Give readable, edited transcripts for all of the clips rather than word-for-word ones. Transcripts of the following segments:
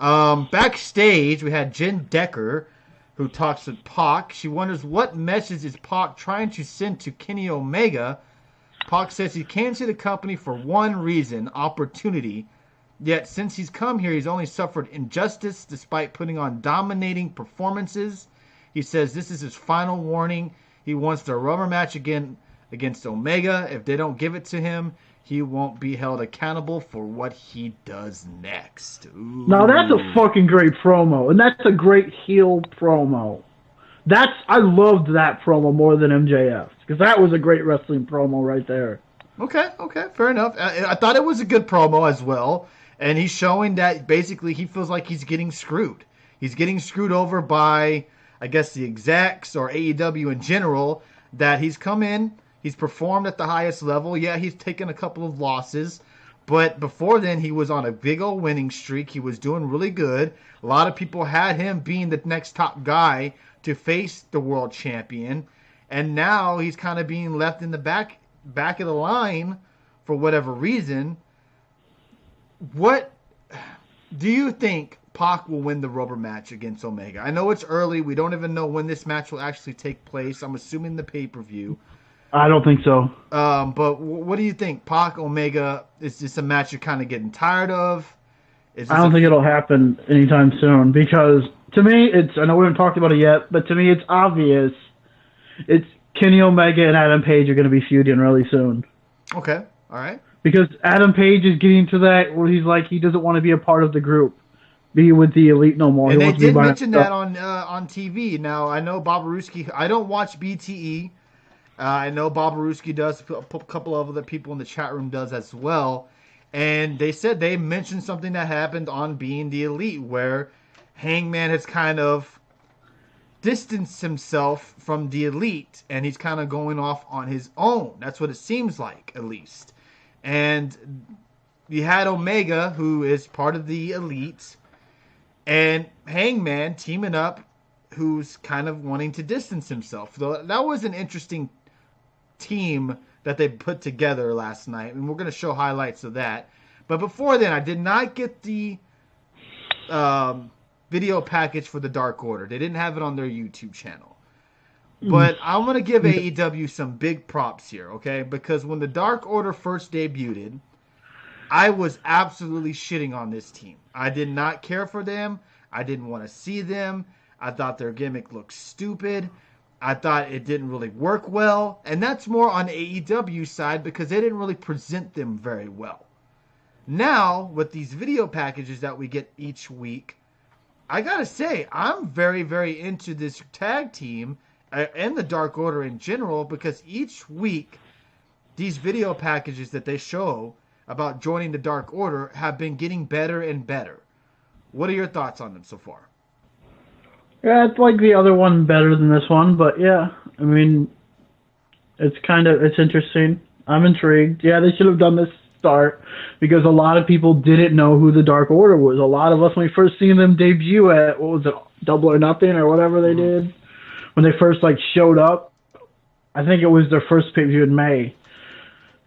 Backstage, we had Jen Decker, who talks with Pac. She wonders what message is Pac trying to send to Kenny Omega. Pac says he came to the company for one reason, opportunity. Yet since he's come here, he's only suffered injustice despite putting on dominating performances. He says this is his final warning. He wants the rubber match again against Omega. If they don't give it to him, he won't be held accountable for what he does next. Now that's a Ooh. fucking great promo, and that's a great heel promo. I loved that promo more than MJF because that was a great wrestling promo right there. Okay, fair enough. I thought it was a good promo as well, and he's showing that basically he feels like he's getting screwed. He's getting screwed over by, I guess, the execs or AEW in general. That he's come in, he's performed at the highest level. Yeah, he's taken a couple of losses, but before then he was on a big old winning streak. He was doing really good. A lot of people had him being the next top guy to face the world champion, and now he's kind of being left in the back of the line for whatever reason. What do you think Pac will win the rubber match against Omega? I know it's early. We don't even know when this match will actually take place. I'm assuming the pay-per-view. I don't think so. But what do you think? Pac, Omega, is this a match you're kind of getting tired of? I don't think it'll happen anytime soon because to me, I know we haven't talked about it yet, but to me it's obvious. It's Kenny Omega and Adam Page are going to be feuding really soon. Okay, all right. Because Adam Page is getting to that where he's like he doesn't want to be a part of the group, be with the Elite no more. And they did mention that on TV. Now I know Bob Aruski. I don't watch BTE. I know Bob Aruski does. A couple of other people in the chat room does as well. And they said they mentioned something that happened on Being the Elite where Hangman has kind of distanced himself from the Elite and he's kind of going off on his own. That's what it seems like, at least. And you had Omega, who is part of the Elite, and Hangman teaming up, who's kind of wanting to distance himself. So that was an interesting team that they put together last night, and we're going to show highlights of that. But before then, I did not get the video package for the Dark Order. They didn't have it on their YouTube channel. But I'm going to give AEW some big props here, okay? Because when the Dark Order first debuted, I was absolutely shitting on this team. I did not care for them. I didn't want to see them. I thought their gimmick looked stupid. I thought it didn't really work well. And that's more on AEW's side because they didn't really present them very well. Now, with these video packages that we get each week, I gotta say, I'm very, very into this tag team and the Dark Order in general because each week, these video packages that they show about joining the Dark Order have been getting better and better. What are your thoughts on them so far? Yeah, it's like the other one better than this one, but yeah, I mean, it's interesting. I'm intrigued. Yeah, they should have done this start because a lot of people didn't know who the Dark Order was. A lot of us, when we first seen them debut at, what was it, Double or Nothing or whatever they did, when they first showed up, I think it was their first pay-per-view in May.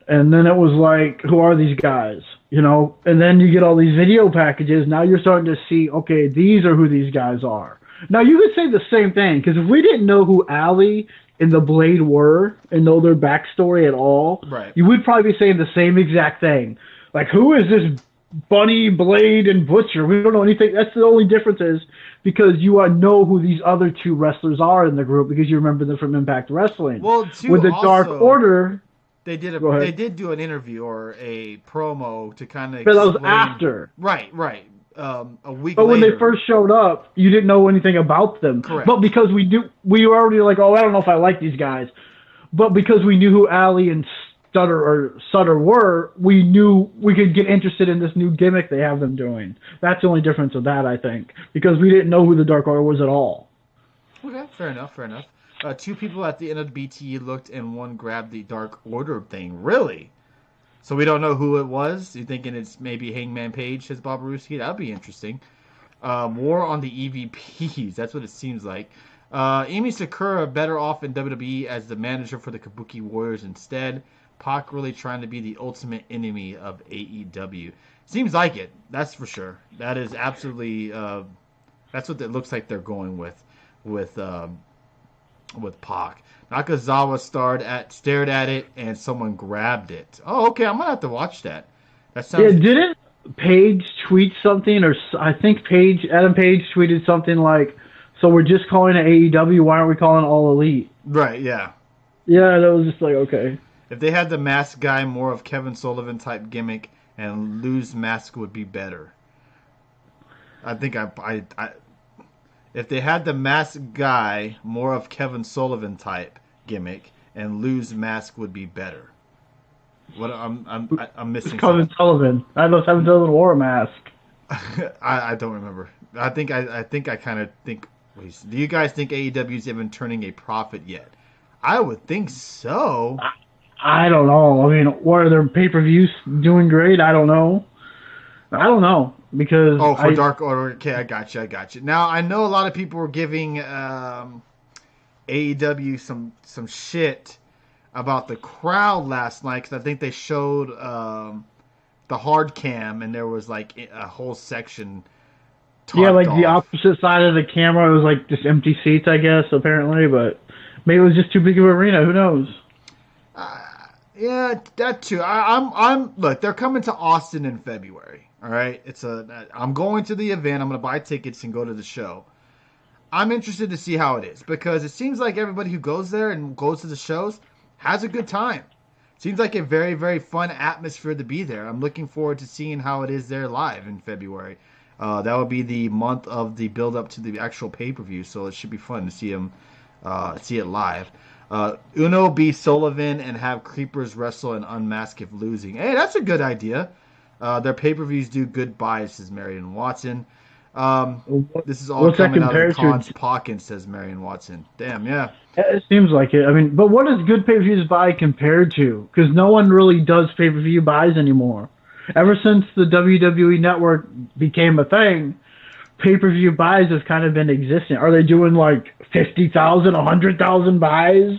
And then it was like, who are these guys? You know, and then you get all these video packages. Now you're starting to see, okay, these are who these guys are. Now you could say the same thing, because if we didn't know who Allie and the Blade were and know their backstory at all, right, you would probably be saying the same exact thing. Like, who is this Bunny, Blade, and Butcher? We don't know anything. That's the only difference is because you know who these other two wrestlers are in the group because you remember them from Impact Wrestling. Well, with the Dark Order... They did do an interview or a promo to kind of explain. But that was after. Right. A week but later. When they first showed up, you didn't know anything about them. Correct. But because we were already like, oh, I don't know if I like these guys. But because we knew who Allie and Sutter were, we knew we could get interested in this new gimmick they have them doing. That's the only difference of that, I think. Because we didn't know who the Dark Order was at all. Okay, fair enough. Two people at the end of the BTE looked and one grabbed the Dark Order thing. Really? So we don't know who it was? You're thinking it's maybe Hangman Page, says Bob Ruski? That would be interesting. War on the EVPs. That's what it seems like. Emi Sakura better off in WWE as the manager for the Kabuki Warriors instead. Pac really trying to be the ultimate enemy of AEW? Seems like it. That's for sure. That is absolutely. That's what it looks like they're going with Pac. Nakazawa stared at it, and someone grabbed it. Oh, okay. I'm gonna have to watch that. That Yeah, sounds. didn't Page tweet something, or I think Adam Page tweeted something like, "So we're just calling it AEW. Why aren't we calling it All Elite?" Right. Yeah. Yeah, that was just like, okay. If they had the mask guy more of Kevin Sullivan type gimmick, and Lou's mask would be better. I think if they had the mask guy more of Kevin Sullivan type gimmick, and Lou's mask would be better. What I'm missing. Kevin Sullivan. I know Kevin Sullivan wore a mask. I don't remember. I think I kind of think. Do you guys think AEW is even turning a profit yet? I would think so. I don't know. I mean, what are their pay-per-views doing great? I don't know. Because for Dark Order. Okay, I got you. Now I know a lot of people were giving AEW some shit about the crowd last night because I think they showed the hard cam and there was like a whole section. Yeah, like the opposite side of the camera was like just empty seats, I guess, apparently, but maybe it was just too big of an arena. Who knows? Yeah, that too. I'm look. They're coming to Austin in February. All right, I'm going to the event. I'm going to buy tickets and go to the show. I'm interested to see how it is because it seems like everybody who goes there and goes to the shows has a good time. Seems like a very, very fun atmosphere to be there. I'm looking forward to seeing how it is there live in February. That would be the month of the build up to the actual pay-per-view, so it should be fun to see it live. Uno B. Sullivan and have Creepers wrestle and unmask if losing. Hey, that's a good idea. Their pay-per-views do good buys, says Marion Watson. This is all coming out of Khan's pocket, says Marion Watson. Damn, yeah. It seems like it. I mean, but what does good pay-per-views buy compared to? Because no one really does pay-per-view buys anymore. Ever since the WWE Network became a thing, pay-per-view buys have kind of been existing. Are they doing like 50,000, 100,000 buys?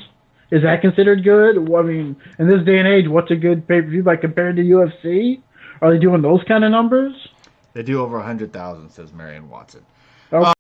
Is that considered good? I mean, in this day and age, what's a good pay-per-view buy compared to UFC? Are they doing those kind of numbers? They do over 100,000, says Marion Watson.